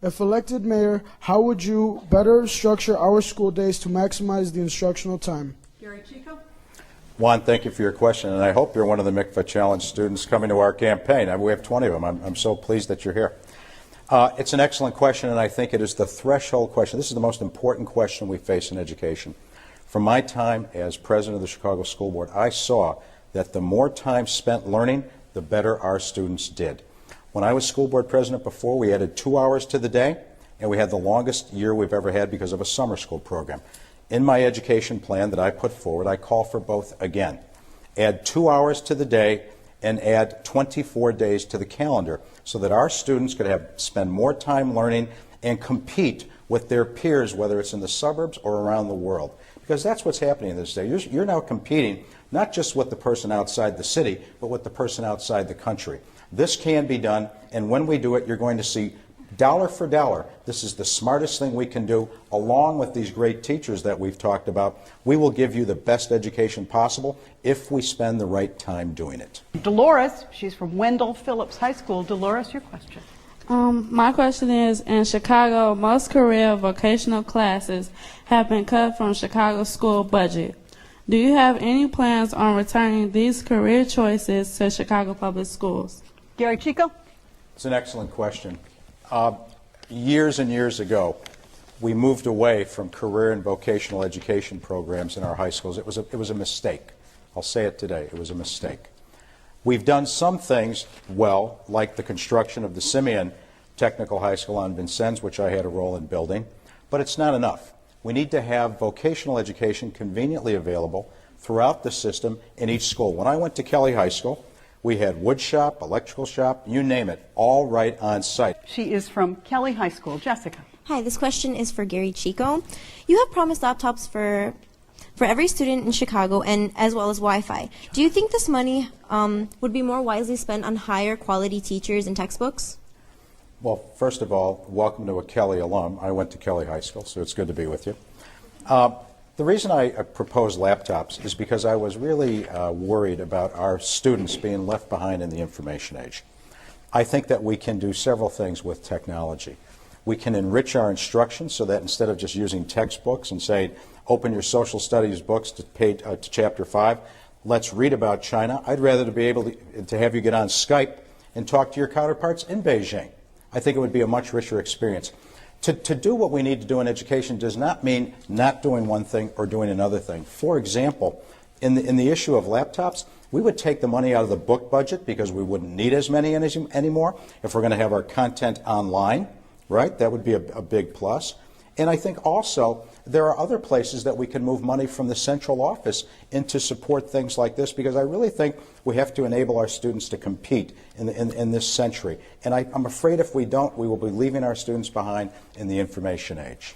If elected mayor, how would you better structure our school days to maximize the instructional time? Gery. Juan, thank you for your question, and I hope you're one of the Mikva Challenge students coming to our campaign. We have 20 of them. I'm so pleased that you're here. It's an excellent question, and I think it is the threshold question. This is the most important question we face in education. From my time as president of the Chicago School Board, I saw that the more time spent learning, the better our students did. When I was school board president before, we added 2 hours to the day, and we had the longest year we've ever had because of a summer school program. In my education plan that I put forward, I call for both again. Add 2 hours to the day and add 24 days to the calendar so that our students could spend more time learning and compete with their peers, whether it's in the suburbs or around the world. Because that's what's happening this day. You're now competing not just with the person outside the city, but with the person outside the country. This can be done, and when we do it, you're going to see dollar for dollar, this is the smartest thing we can do, along with these great teachers that we've talked about. We will give you the best education possible if we spend the right time doing it. Dolores, she's from Wendell Phillips High School. Dolores, your question. My question is, in Chicago, most career vocational classes have been cut from Chicago's school budget. Do you have any plans on returning these career choices to Chicago public schools? Gery. It's an excellent question. Years and years ago, we moved away from career and vocational education programs in our high schools. It was a mistake. I'll say it today. It was a mistake. We've done some things well, like the construction of the Simeon Technical High School on Vincennes, which I had a role in building, but it's not enough. We need to have vocational education conveniently available throughout the system in each school. When I went to Kelly High School, we had wood shop, electrical shop, you name it, all right on site. She is from Kelly High School. Jessica. Hi, this question is for Gery Chico. You have promised laptops for every student in Chicago, and as well as Wi-Fi. Do you think this money would be more wisely spent on higher quality teachers and textbooks? Well, first of all, welcome to a Kelly alum. I went to Kelly High School, so it's good to be with you. The reason I proposed laptops is because I was really worried about our students being left behind in the information age. I think that we can do several things with technology. We can enrich our instruction so that instead of just using textbooks and saying, open your social studies books to chapter 5, let's read about China. I'd rather be able to have you get on Skype and talk to your counterparts in Beijing. I think it would be a much richer experience. To do what we need to do in education does not mean not doing one thing or doing another thing. For example, in the issue of laptops, we would take the money out of the book budget because we wouldn't need as many anymore if we're going to have our content online, right? That would be a big plus. And I think also there are other places that we can move money from the central office into support things like this, because I really think we have to enable our students to compete in this century. And I'm afraid if we don't, we will be leaving our students behind in the information age.